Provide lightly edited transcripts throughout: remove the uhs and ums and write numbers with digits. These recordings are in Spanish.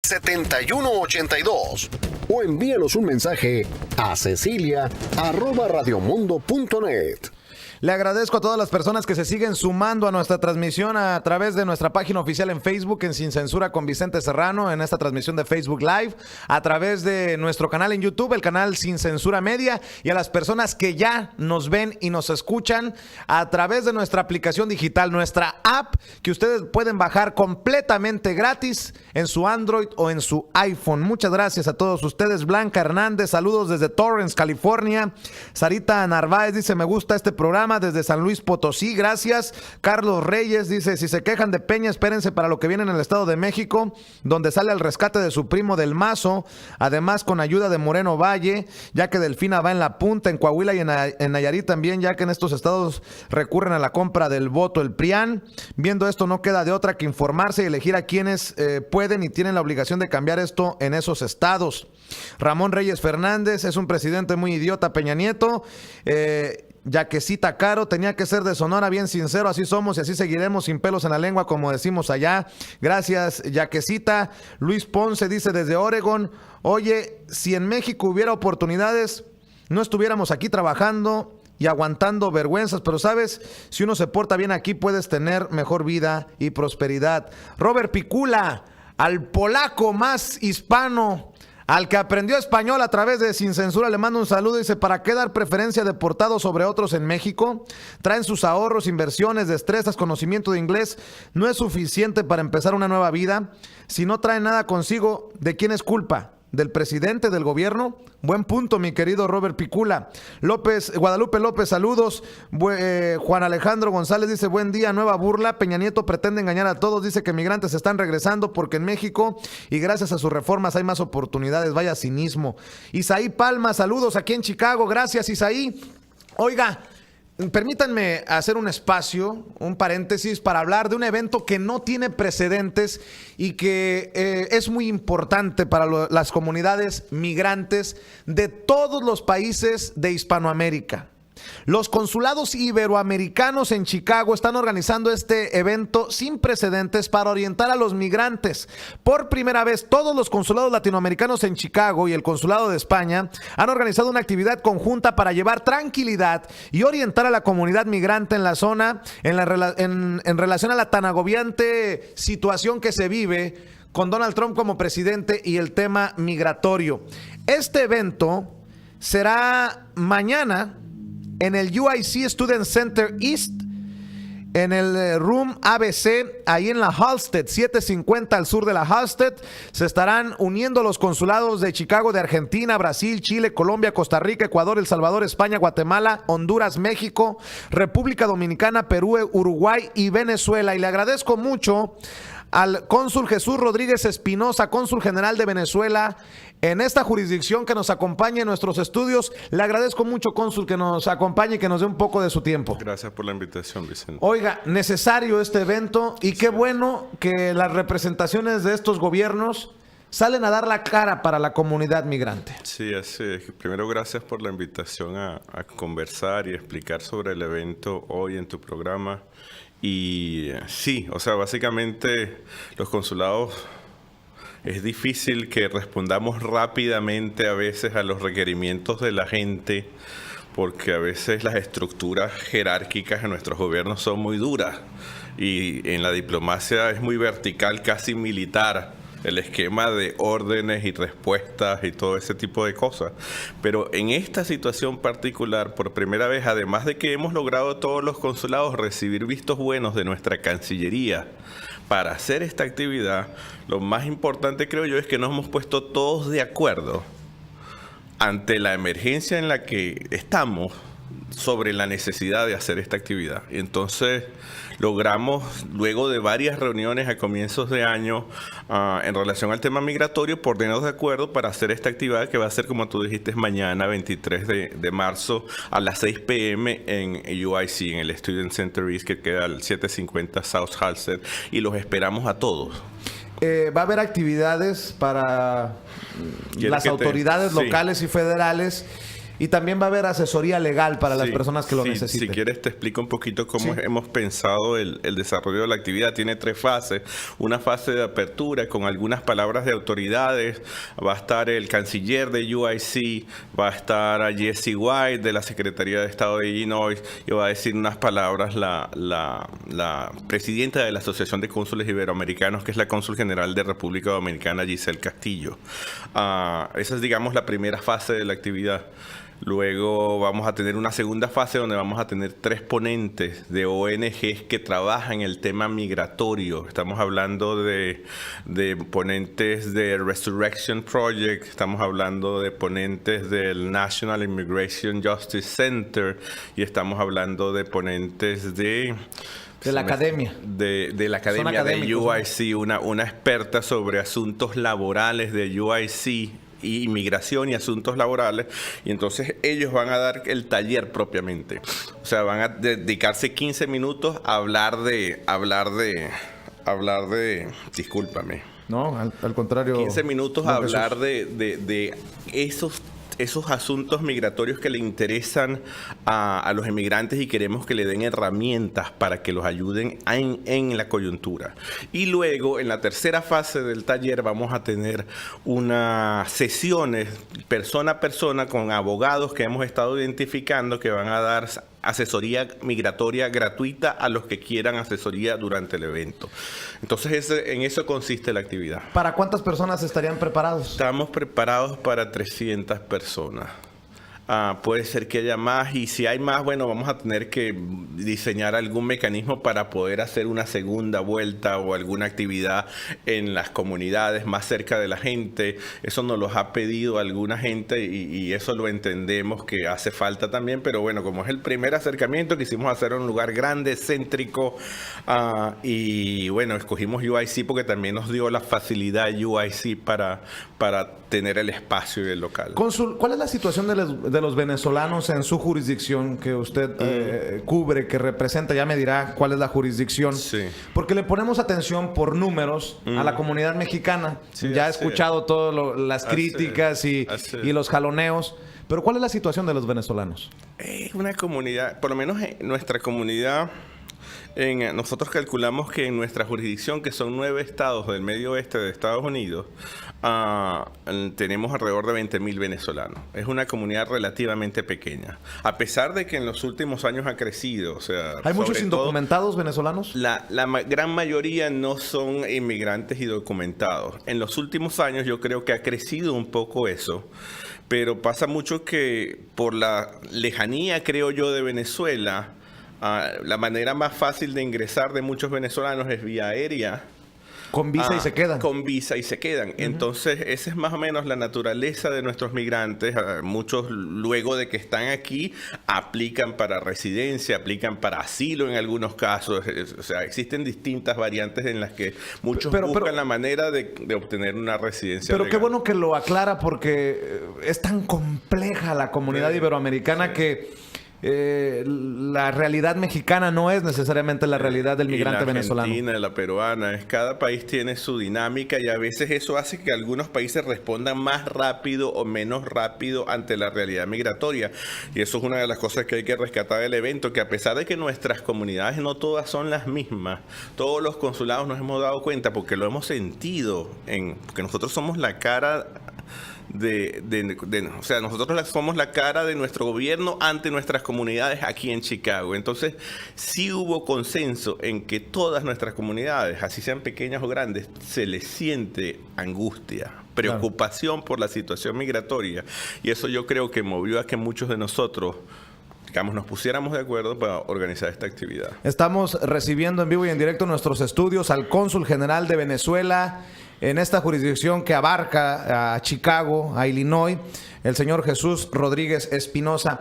7182 o envíenos un mensaje a cecilia@radiomundo.net. Le agradezco a todas las personas que se siguen sumando a nuestra transmisión a través de nuestra página oficial en Facebook, en Sin Censura con Vicente Serrano, en esta transmisión de Facebook Live, a través de nuestro canal en YouTube, el canal Sin Censura Media, y a las personas que ya nos ven y nos escuchan a través de nuestra aplicación digital, nuestra app, que ustedes pueden bajar completamente gratis en su Android o en su iPhone. Muchas gracias a todos ustedes. Blanca Hernández, saludos desde Torrance, California. Sarita Narváez dice, me gusta este programa desde San Luis Potosí, gracias. Carlos Reyes dice, si se quejan de Peña, espérense para lo que viene en el Estado de México, donde sale al rescate de su primo Del Mazo, además con ayuda de Moreno Valle, ya que Delfina va en la punta, en Coahuila y en Nayarit también, ya que en estos estados recurren a la compra del voto el PRIAN. Viendo esto, no queda de otra que informarse y elegir a quienes pueden y tienen la obligación de cambiar esto en esos estados. Ramón Reyes Fernández, es un presidente muy idiota, Peña Nieto. Yaquecita Caro, tenía que ser de Sonora, bien sincero, así somos y así seguiremos sin pelos en la lengua, como decimos allá. Gracias, Yaquecita. Luis Ponce dice desde Oregon, oye, si en México hubiera oportunidades, no estuviéramos aquí trabajando y aguantando vergüenzas, pero sabes, si uno se porta bien aquí, puedes tener mejor vida y prosperidad. Robert Picula, al polaco más hispano, al que aprendió español a través de Sin Censura, le mando un saludo. Dice, ¿para qué dar preferencia de deportados sobre otros en México? Traen sus ahorros, inversiones, destrezas, conocimiento de inglés. No es suficiente para empezar una nueva vida. Si no traen nada consigo, ¿de quién es culpa? ¿Del presidente, del gobierno? Buen punto, mi querido Robert Picula. Guadalupe López, saludos. Juan Alejandro González dice, buen día, nueva burla. Peña Nieto pretende engañar a todos. Dice que migrantes están regresando porque en México y gracias a sus reformas hay más oportunidades. Vaya cinismo. Isaí Palma, saludos aquí en Chicago. Gracias, Isaí. Oiga, permítanme hacer un espacio, un paréntesis, para hablar de un evento que no tiene precedentes y que es muy importante para las comunidades migrantes de todos los países de Hispanoamérica. Los consulados iberoamericanos en Chicago están organizando este evento sin precedentes para orientar a los migrantes. Por primera vez, todos los consulados latinoamericanos en Chicago y el consulado de España han organizado una actividad conjunta para llevar tranquilidad y orientar a la comunidad migrante en la zona en relación a la tan agobiante situación que se vive con Donald Trump como presidente y el tema migratorio. Este evento será mañana en el UIC Student Center East, en el Room ABC, ahí en la Halsted, 750 al sur de la Halsted. Se estarán uniendo los consulados de Chicago, de Argentina, Brasil, Chile, Colombia, Costa Rica, Ecuador, El Salvador, España, Guatemala, Honduras, México, República Dominicana, Perú, Uruguay y Venezuela. Y le agradezco mucho al cónsul Jesús Rodríguez Espinosa, cónsul general de Venezuela, en esta jurisdicción, que nos acompañe en nuestros estudios. Le agradezco mucho, cónsul, que nos acompañe y que nos dé un poco de su tiempo. Gracias por la invitación, Vicente. Oiga, necesario este evento y qué bueno que las representaciones de estos gobiernos salen a dar la cara para la comunidad migrante. Sí, así es. Primero, gracias por la invitación a conversar y explicar sobre el evento hoy en tu programa. Y sí, o sea, básicamente los consulados, es difícil que respondamos rápidamente a veces a los requerimientos de la gente, porque a veces las estructuras jerárquicas en nuestros gobiernos son muy duras y en la diplomacia es muy vertical, casi militar, el esquema de órdenes y respuestas y todo ese tipo de cosas. Pero en esta situación particular, por primera vez, además de que hemos logrado todos los consulados recibir vistos buenos de nuestra Cancillería para hacer esta actividad, lo más importante, creo yo, es que nos hemos puesto todos de acuerdo ante la emergencia en la que estamos sobre la necesidad de hacer esta actividad. Y entonces logramos, luego de varias reuniones a comienzos de año en relación al tema migratorio, ponernos de acuerdo para hacer esta actividad, que va a ser, como tú dijiste, mañana 23 de marzo a las 6 p.m. en UIC, en el Student Center East, que queda al 750 South Halsted, y los esperamos a todos. Va a haber actividades para las autoridades locales y federales. Y también va a haber asesoría legal para las Sí, personas que lo sí, necesiten. Si quieres te explico un poquito cómo Sí. hemos pensado el desarrollo de la actividad. Tiene 3 fases. Una fase de apertura con algunas palabras de autoridades. Va a estar el canciller de UIC, va a estar a Jesse White de la Secretaría de Estado de Illinois y va a decir unas palabras la presidenta de la Asociación de Cónsules Iberoamericanos, que es la cónsul general de República Dominicana, Giselle Castillo. Esa es, digamos, la primera fase de la actividad. Luego vamos a tener una segunda fase donde vamos a tener 3 ponentes de ONGs que trabajan en el tema migratorio. Estamos hablando de ponentes de Resurrection Project, estamos hablando de ponentes del National Immigration Justice Center y estamos hablando de ponentes de la academia. De la academia de UIC, una experta sobre asuntos laborales de UIC, y inmigración y asuntos laborales, y entonces ellos van a dar el taller propiamente. O sea, van a dedicarse 15 minutos a hablar de discúlpame. No, al contrario. 15 minutos no, a hablar de esos asuntos migratorios que le interesan a los inmigrantes y queremos que le den herramientas para que los ayuden en la coyuntura. Y luego, en la tercera fase del taller, vamos a tener unas sesiones persona a persona con abogados que hemos estado identificando que van a dar asesoría migratoria gratuita a los que quieran asesoría durante el evento. Entonces, en eso consiste la actividad. ¿Para cuántas personas estarían preparados? Estamos preparados para 300 personas. Puede ser que haya más, y si hay más, bueno, vamos a tener que diseñar algún mecanismo para poder hacer una segunda vuelta o alguna actividad en las comunidades más cerca de la gente. Eso nos lo ha pedido alguna gente y eso lo entendemos que hace falta también, pero bueno, como es el primer acercamiento, quisimos hacer un lugar grande, céntrico, y bueno, escogimos UIC porque también nos dio la facilidad UIC para tener el espacio y el local. Cónsul, ¿cuál es la situación de los venezolanos en su jurisdicción que usted cubre, que representa? Ya me dirá cuál es la jurisdicción. Sí. Porque le ponemos atención por números a la comunidad mexicana. Sí, ya he escuchado todas las críticas y los jaloneos. Pero ¿cuál es la situación de los venezolanos? Es una comunidad, por lo menos en nuestra comunidad, nosotros calculamos que en nuestra jurisdicción, que son 9 estados del medio oeste de Estados Unidos, tenemos alrededor de 20,000 venezolanos. Es una comunidad relativamente pequeña, a pesar de que en los últimos años ha crecido. O sea, ¿hay muchos indocumentados venezolanos? La gran mayoría no son inmigrantes y documentados. En los últimos años yo creo que ha crecido un poco eso, pero pasa mucho que por la lejanía, creo yo, de Venezuela, la manera más fácil de ingresar de muchos venezolanos es vía aérea. Con visa y se quedan. Con visa y se quedan. Entonces, esa es más o menos la naturaleza de nuestros migrantes. Muchos, luego de que están aquí, aplican para residencia, aplican para asilo en algunos casos. O sea, existen distintas variantes en las que muchos buscan la manera de obtener una residencia Pero legal. qué bueno que lo aclara, porque es tan compleja la comunidad iberoamericana que la realidad mexicana no es necesariamente la realidad del migrante venezolano. La argentina, la peruana, cada país tiene su dinámica y a veces eso hace que algunos países respondan más rápido o menos rápido ante la realidad migratoria. Y eso es una de las cosas que hay que rescatar del evento, que a pesar de que nuestras comunidades no todas son las mismas, todos los consulados nos hemos dado cuenta, porque lo hemos sentido, porque nosotros somos la cara o sea, nosotros somos la cara de nuestro gobierno ante nuestras comunidades aquí en Chicago. Entonces, sí hubo consenso en que todas nuestras comunidades, así sean pequeñas o grandes, se les siente angustia, preocupación por la situación migratoria. Y eso yo creo que movió a que muchos de nosotros, digamos, nos pusiéramos de acuerdo para organizar esta actividad. Estamos recibiendo en vivo y en directo en nuestros estudios al cónsul general de Venezuela en esta jurisdicción que abarca a Chicago, a Illinois, el señor Jesús Rodríguez Espinosa.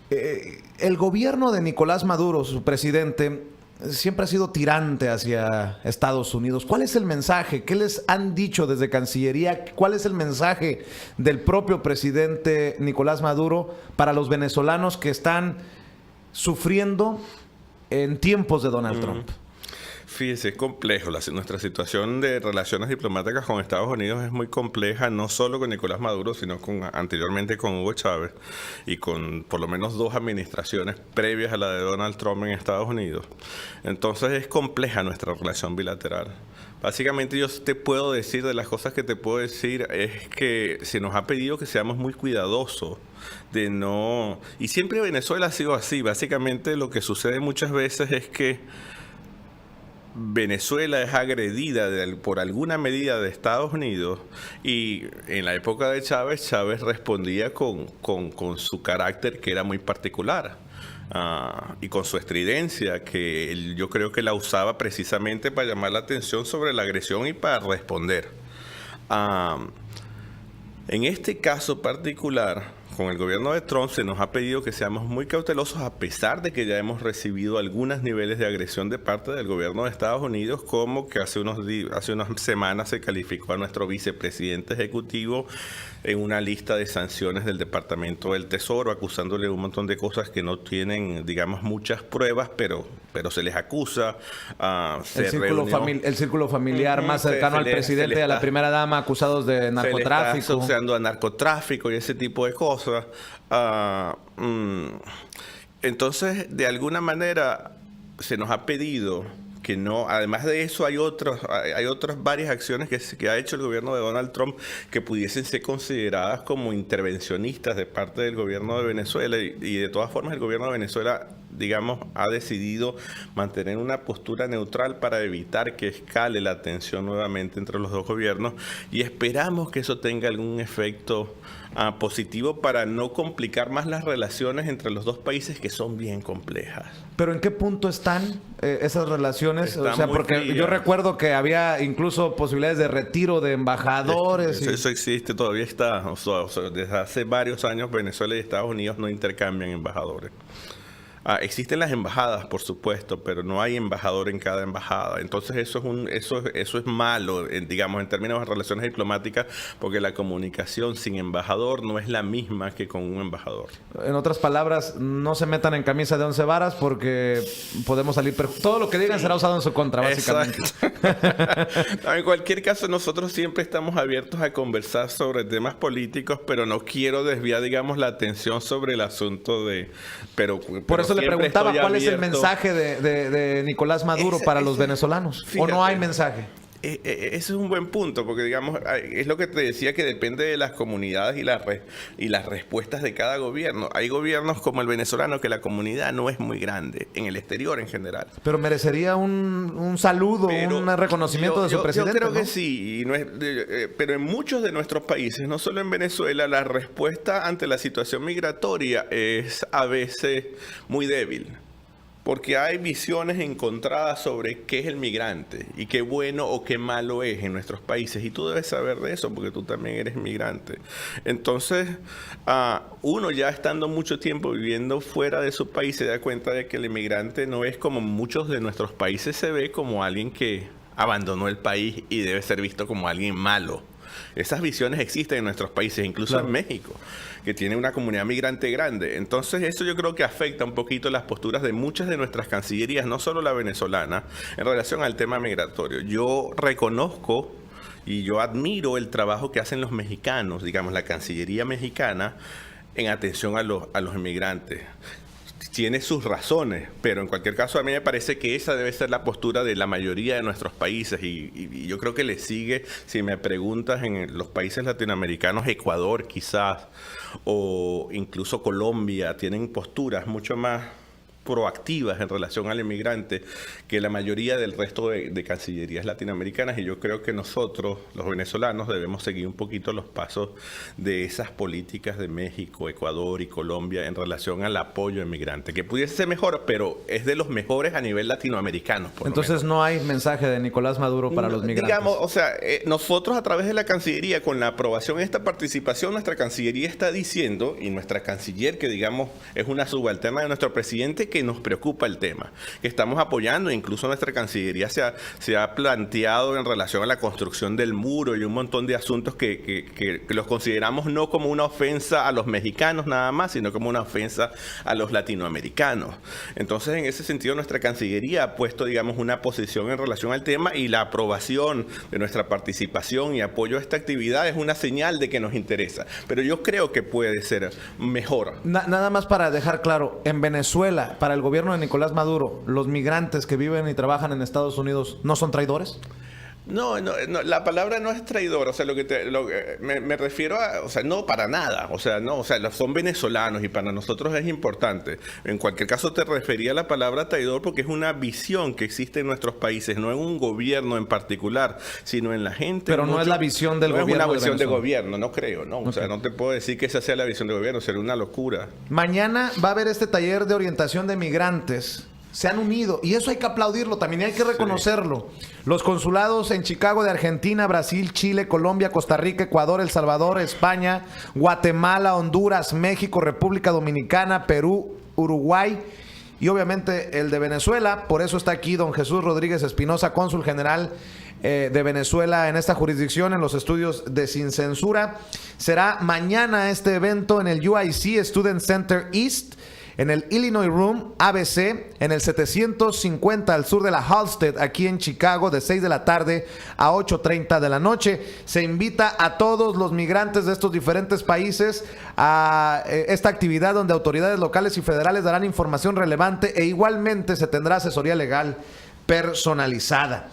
El gobierno de Nicolás Maduro, su presidente, siempre ha sido tirante hacia Estados Unidos. ¿Cuál es el mensaje? ¿Qué les han dicho desde Cancillería? ¿Cuál es el mensaje del propio presidente Nicolás Maduro para los venezolanos que están sufriendo en tiempos de Donald Trump? Fíjese, es complejo. Nuestra situación de relaciones diplomáticas con Estados Unidos es muy compleja, no solo con Nicolás Maduro, sino anteriormente con Hugo Chávez y con por lo menos 2 administraciones previas a la de Donald Trump en Estados Unidos. Entonces es compleja nuestra relación bilateral. Básicamente yo te puedo decir, de las cosas que te puedo decir, es que se nos ha pedido que seamos muy cuidadosos de no... Y siempre Venezuela ha sido así. Básicamente lo que sucede muchas veces es que Venezuela es agredida por alguna medida de Estados Unidos, y en la época de Chávez respondía con su carácter, que era muy particular, y con su estridencia, que yo creo que la usaba precisamente para llamar la atención sobre la agresión y para responder. En este caso particular, con el gobierno de Trump se nos ha pedido que seamos muy cautelosos, a pesar de que ya hemos recibido algunos niveles de agresión de parte del gobierno de Estados Unidos, como que hace unas semanas se calificó a nuestro vicepresidente ejecutivo en una lista de sanciones del Departamento del Tesoro, acusándole un montón de cosas que no tienen, digamos, muchas pruebas, pero se les acusa. El círculo familiar más cercano al presidente y a la primera dama, acusados de narcotráfico. Se le está asociando a narcotráfico y ese tipo de cosas. Entonces, de alguna manera, se nos ha pedido que no, además de eso, hay otras varias acciones que ha hecho el gobierno de Donald Trump que pudiesen ser consideradas como intervencionistas de parte del gobierno de Venezuela, y de todas formas el gobierno de Venezuela, digamos, ha decidido mantener una postura neutral para evitar que escale la tensión nuevamente entre los dos gobiernos, y esperamos que eso tenga algún efecto positivo para no complicar más las relaciones entre los dos países, que son bien complejas. ¿Pero en qué punto están esas relaciones? Están, o sea, porque yo recuerdo que había incluso posibilidades de retiro de embajadores. Eso existe, todavía está. O sea, desde hace varios años Venezuela y Estados Unidos no intercambian embajadores. Existen las embajadas, por supuesto, pero no hay embajador en cada embajada. Entonces eso es malo, digamos, en términos de relaciones diplomáticas, porque la comunicación sin embajador no es la misma que con un embajador. En otras palabras, no se metan en camisa de 11 varas, porque podemos salir... Todo lo que digan será usado en su contra, básicamente. En cualquier caso, nosotros siempre estamos abiertos a conversar sobre temas políticos, pero no quiero desviar, digamos, la atención sobre el asunto de... Por eso le preguntaba cuál es el mensaje de Nicolás Maduro para los venezolanos. Fíjate, ¿o no hay mensaje? Ese es un buen punto, porque digamos, es lo que te decía, que depende de las comunidades y las respuestas de cada gobierno. Hay gobiernos como el venezolano que la comunidad no es muy grande, en el exterior en general. Pero merecería un saludo, un reconocimiento de su presidente. Yo creo que sí, pero en muchos de nuestros países, no solo en Venezuela, la respuesta ante la situación migratoria es a veces muy débil. Porque hay visiones encontradas sobre qué es el migrante y qué bueno o qué malo es en nuestros países. Y tú debes saber de eso, porque tú también eres migrante. Entonces, uno ya estando mucho tiempo viviendo fuera de su país se da cuenta de que el inmigrante no es como muchos de nuestros países se ve, como alguien que abandonó el país y debe ser visto como alguien malo. Esas visiones existen en nuestros países, incluso en México, que tiene una comunidad migrante grande. Entonces eso yo creo que afecta un poquito las posturas de muchas de nuestras cancillerías, no solo la venezolana, en relación al tema migratorio. Yo reconozco y yo admiro el trabajo que hacen los mexicanos, digamos, la Cancillería mexicana, en atención a los inmigrantes. Tiene sus razones, pero en cualquier caso a mí me parece que esa debe ser la postura de la mayoría de nuestros países, y yo creo que le sigue, si me preguntas, en los países latinoamericanos, Ecuador quizás, o incluso Colombia, tienen posturas mucho más proactivas en relación al inmigrante que la mayoría del resto de cancillerías latinoamericanas, y yo creo que nosotros, los venezolanos, debemos seguir un poquito los pasos de esas políticas de México, Ecuador y Colombia en relación al apoyo inmigrante, que pudiese ser mejor, pero es de los mejores a nivel latinoamericano. Entonces no hay mensaje de Nicolás Maduro para los migrantes. Digamos, o sea, nosotros a través de la Cancillería, con la aprobación de esta participación, nuestra Cancillería está diciendo, y nuestra canciller, que digamos es una subalterna de nuestro presidente, que que nos preocupa el tema, que estamos apoyando, incluso nuestra Cancillería se ha planteado en relación a la construcción del muro y un montón de asuntos que los consideramos no como una ofensa a los mexicanos nada más, sino como una ofensa a los latinoamericanos. Entonces, en ese sentido, nuestra Cancillería ha puesto, digamos, una posición en relación al tema, y la aprobación de nuestra participación y apoyo a esta actividad es una señal de que nos interesa. Pero yo creo que puede ser mejor. Nada más para dejar claro, en Venezuela, para el gobierno de Nicolás Maduro, ¿los migrantes que viven y trabajan en Estados Unidos no son traidores? No, la palabra no es traidor, o sea, me refiero a, o sea, no para nada, o sea, son venezolanos y para nosotros es importante. En cualquier caso te refería a la palabra traidor porque es una visión que existe en nuestros países, no en un gobierno en particular, sino en la gente. Pero no es la visión del gobierno. No es una visión de gobierno, no creo, no, o sea, no te puedo decir que esa sea la visión del gobierno, sería una locura. Mañana va a haber este taller de orientación de migrantes. Se han unido y eso hay que aplaudirlo, también hay que reconocerlo. Sí. Los consulados en Chicago de Argentina, Brasil, Chile, Colombia, Costa Rica, Ecuador, El Salvador, España, Guatemala, Honduras, México, República Dominicana, Perú, Uruguay y obviamente el de Venezuela. Por eso está aquí don Jesús Rodríguez Espinosa, cónsul general de Venezuela en esta jurisdicción, en los estudios de Sin Censura. Será mañana este evento en el UIC Student Center East, en el Illinois Room ABC, en el 750 al sur de la Halsted, aquí en Chicago, de 6 de la tarde a 8:30 de la noche. Se invita a todos los migrantes de estos diferentes países a esta actividad donde autoridades locales y federales darán información relevante e igualmente se tendrá asesoría legal personalizada.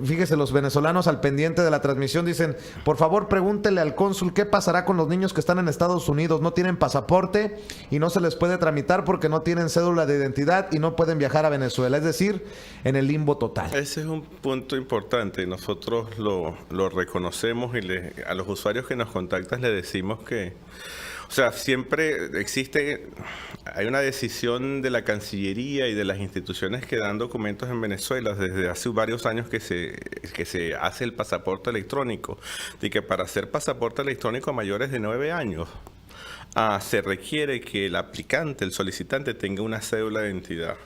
Fíjese, los venezolanos al pendiente de la transmisión dicen, por favor pregúntele al cónsul qué pasará con los niños que están en Estados Unidos, no tienen pasaporte y no se les puede tramitar porque no tienen cédula de identidad y no pueden viajar a Venezuela, es decir, en el limbo total. Ese es un punto importante, nosotros lo reconocemos y a los usuarios que nos contactan les decimos que, o sea, siempre hay una decisión de la Cancillería y de las instituciones que dan documentos en Venezuela desde hace varios años que se hace el pasaporte electrónico, de que para hacer pasaporte electrónico a mayores de 9 años se requiere que el aplicante, el solicitante, tenga una cédula de identidad.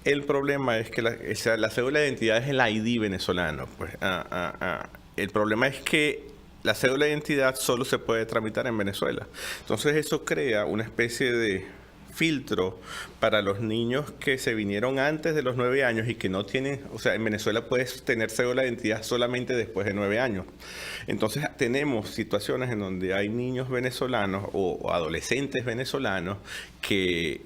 El problema es que la cédula de identidad es el ID venezolano. Pues, el problema es que la cédula de identidad solo se puede tramitar en Venezuela. Entonces eso crea una especie de filtro para los niños que se vinieron antes de los 9 años y que no tienen, o sea, en Venezuela puedes tener cédula de identidad solamente después de 9 años. Entonces tenemos situaciones en donde hay niños venezolanos o adolescentes venezolanos que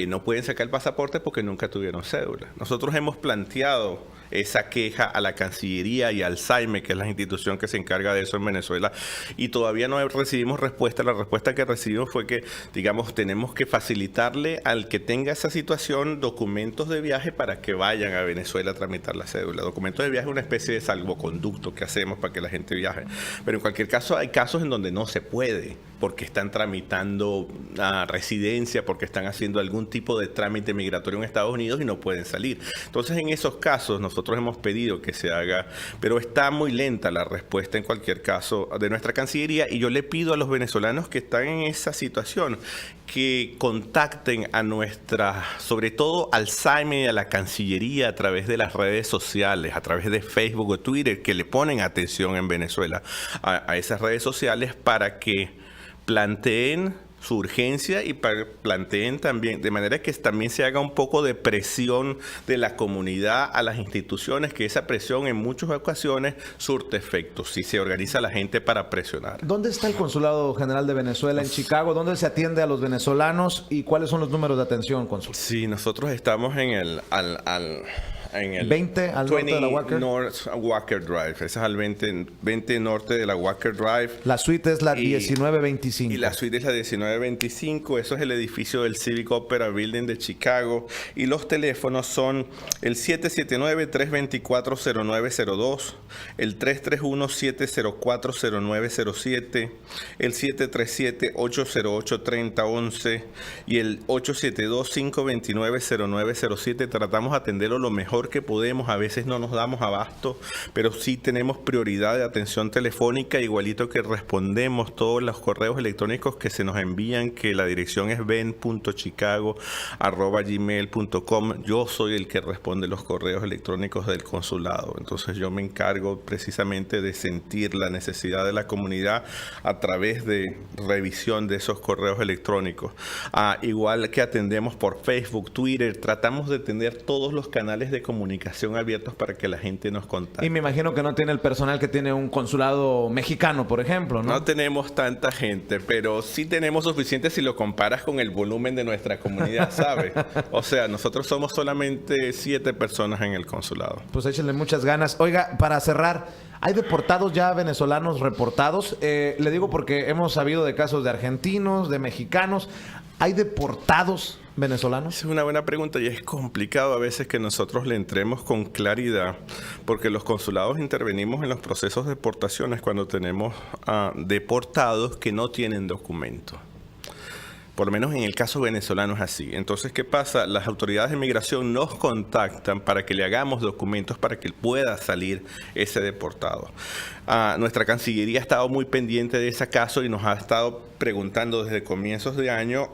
no pueden sacar el pasaporte porque nunca tuvieron cédula. Nosotros hemos planteado esa queja a la Cancillería y al SAIME, que es la institución que se encarga de eso en Venezuela, y todavía no recibimos respuesta. La respuesta que recibimos fue que, digamos, tenemos que facilitarle al que tenga esa situación documentos de viaje para que vayan a Venezuela a tramitar la cédula. Documentos de viaje es una especie de salvoconducto que hacemos para que la gente viaje. Pero en cualquier caso hay casos en donde no se puede, porque están tramitando residencia, porque están haciendo algún tipo de trámite migratorio en Estados Unidos y no pueden salir. Entonces, en esos casos, nosotros hemos pedido que se haga, pero está muy lenta la respuesta en cualquier caso de nuestra Cancillería, y yo le pido a los venezolanos que están en esa situación que contacten sobre todo al SAIME y a la Cancillería a través de las redes sociales, a través de Facebook o Twitter, que le ponen atención en Venezuela a esas redes sociales para que planteen su urgencia y planteen también, de manera que también se haga un poco de presión de la comunidad a las instituciones, que esa presión en muchas ocasiones surte efectos si se organiza la gente para presionar. ¿Dónde está el Consulado General de Venezuela en Chicago? ¿Dónde se atiende a los venezolanos y cuáles son los números de atención, cónsul? Sí, nosotros estamos en el 20 al norte de la Walker. North Walker Drive. Ese es al 20 norte de la Walker Drive. La suite es la 1925. Y la suite es la 1925. Eso es el edificio del Civic Opera Building de Chicago. Y los teléfonos son el 779-324-0902, el 331-704-0907, el 737-808-3011 y el 872-529-0907. Tratamos de atenderlo lo mejor mejor que podemos. A veces no nos damos abasto, pero sí tenemos prioridad de atención telefónica, igualito que respondemos todos los correos electrónicos que se nos envían, que la dirección es ben.chicago@gmail.com. Yo soy el que responde los correos electrónicos del consulado. Entonces yo me encargo precisamente de sentir la necesidad de la comunidad a través de revisión de esos correos electrónicos. Igual que atendemos por Facebook, Twitter, tratamos de tener todos los canales de comunicación abiertos para que la gente nos contacte. Y me imagino que no tiene el personal que tiene un consulado mexicano, por ejemplo, ¿no? No tenemos tanta gente, pero sí tenemos suficiente si lo comparas con el volumen de nuestra comunidad, ¿sabes? O sea, nosotros somos solamente 7 personas en el consulado. Pues échenle muchas ganas. Oiga, para cerrar, ¿hay deportados ya venezolanos reportados? Le digo porque hemos sabido de casos de argentinos, de mexicanos. ¿Hay deportados venezolanos? Es una buena pregunta y es complicado a veces que nosotros le entremos con claridad, porque los consulados intervenimos en los procesos de deportaciones cuando tenemos deportados que no tienen documentos. Por lo menos en el caso venezolano es así. Entonces, ¿qué pasa? Las autoridades de migración nos contactan para que le hagamos documentos para que pueda salir ese deportado. Nuestra Cancillería ha estado muy pendiente de ese caso y nos ha estado preguntando desde comienzos de año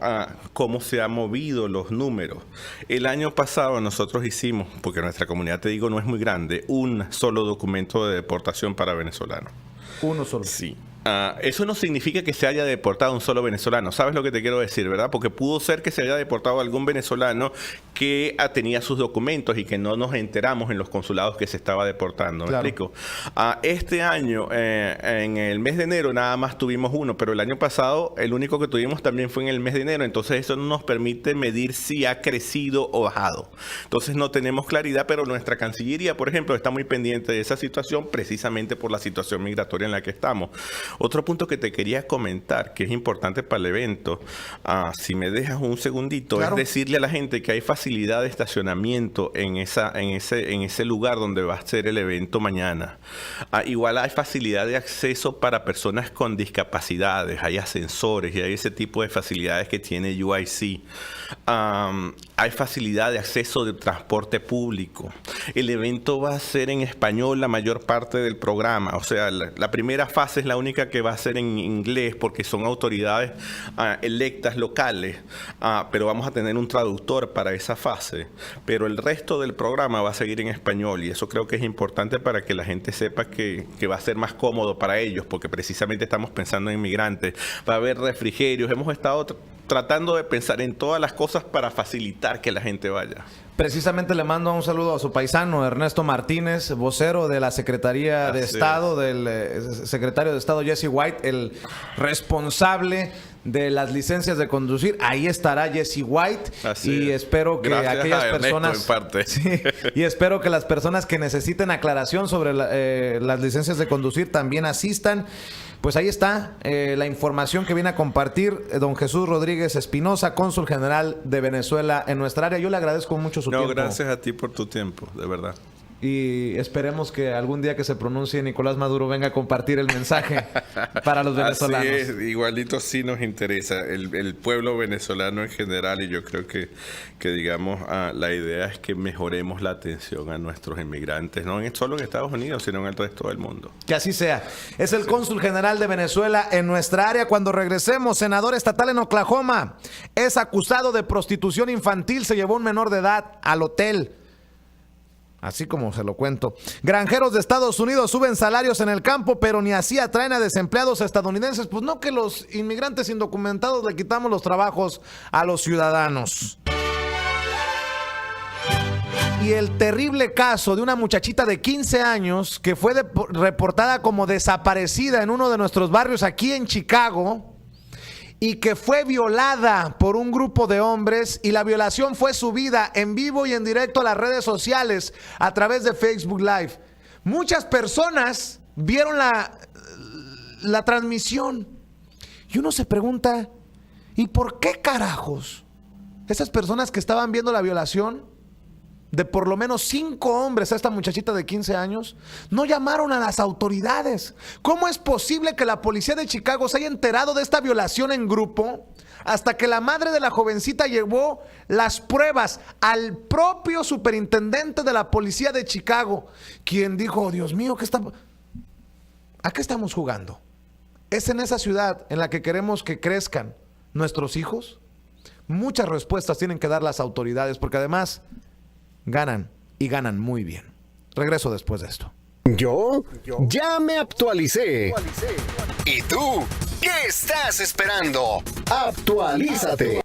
cómo se han movido los números. El año pasado nosotros hicimos, porque nuestra comunidad, te digo, no es muy grande, un solo documento de deportación para venezolanos. Uno solo. Sí. Eso no significa que se haya deportado un solo venezolano. ¿Sabes lo que te quiero decir, verdad? Porque pudo ser que se haya deportado algún venezolano que tenía sus documentos y que no nos enteramos en los consulados que se estaba deportando. ¿Me explico? Este año, en el mes de enero, nada más tuvimos uno, pero el año pasado el único que tuvimos también fue en el mes de enero. Entonces eso no nos permite medir si ha crecido o bajado. Entonces no tenemos claridad, pero nuestra Cancillería, por ejemplo, está muy pendiente de esa situación precisamente por la situación migratoria en la que estamos. Otro punto que te quería comentar, que es importante para el evento, si me dejas un segundito, claro, es decirle a la gente que hay facilidad de estacionamiento en ese lugar donde va a ser el evento mañana. Igual hay facilidad de acceso para personas con discapacidades, hay ascensores y hay ese tipo de facilidades que tiene UIC. Hay facilidad de acceso de transporte público. El evento va a ser en español la mayor parte del programa. O sea, la primera fase es la única que va a ser en inglés porque son autoridades electas locales. Pero vamos a tener un traductor para esa fase. Pero el resto del programa va a seguir en español y eso creo que es importante para que la gente sepa que va a ser más cómodo para ellos porque precisamente estamos pensando en inmigrantes. Va a haber refrigerios. Hemos estado tratando de pensar en todas las cosas para facilitar que la gente vaya. Precisamente le mando un saludo a su paisano Ernesto Martínez, vocero de la Secretaría de Estado, del secretario de Estado Jesse White, el responsable de las licencias de conducir. Ahí estará Jesse White. Y espero que aquellas personas y espero que las personas que necesiten aclaración sobre las licencias de conducir también asistan. Pues ahí está la información que viene a compartir don Jesús Rodríguez Espinosa, cónsul general de Venezuela en nuestra área. Yo le agradezco mucho su tiempo. No, gracias a ti por tu tiempo, de verdad. Y esperemos que algún día que se pronuncie Nicolás Maduro venga a compartir el mensaje para los venezolanos. Así es, igualito sí nos interesa el pueblo venezolano en general y yo creo que digamos, la idea es que mejoremos la atención a nuestros inmigrantes, no solo en Estados Unidos, sino en el resto del mundo. Que así sea. Es el cónsul general de Venezuela en nuestra área. Cuando regresemos, senador estatal en Oklahoma es acusado de prostitución infantil, se llevó un menor de edad al hotel. Así como se lo cuento. Granjeros de Estados Unidos suben salarios en el campo, pero ni así atraen a desempleados estadounidenses. Pues no, que los inmigrantes indocumentados le quitamos los trabajos a los ciudadanos. Y el terrible caso de una muchachita de 15 años que fue reportada como desaparecida en uno de nuestros barrios aquí en Chicago y que fue violada por un grupo de hombres, y la violación fue subida en vivo y en directo a las redes sociales a través de Facebook Live. Muchas personas vieron la transmisión y uno se pregunta, ¿y por qué carajos esas personas que estaban viendo la violación de por lo menos 5 hombres a esta muchachita de 15 años, no llamaron a las autoridades. ¿Cómo es posible que la policía de Chicago se haya enterado de esta violación en grupo hasta que la madre de la jovencita llevó las pruebas al propio superintendente de la policía de Chicago, quien dijo, oh, Dios mío, ¿a qué estamos jugando? ¿Es en esa ciudad en la que queremos que crezcan nuestros hijos? Muchas respuestas tienen que dar las autoridades, porque además ganan y ganan muy bien. Regreso después de esto. Yo ya me actualicé. ¿Y tú? ¿Qué estás esperando? Actualízate.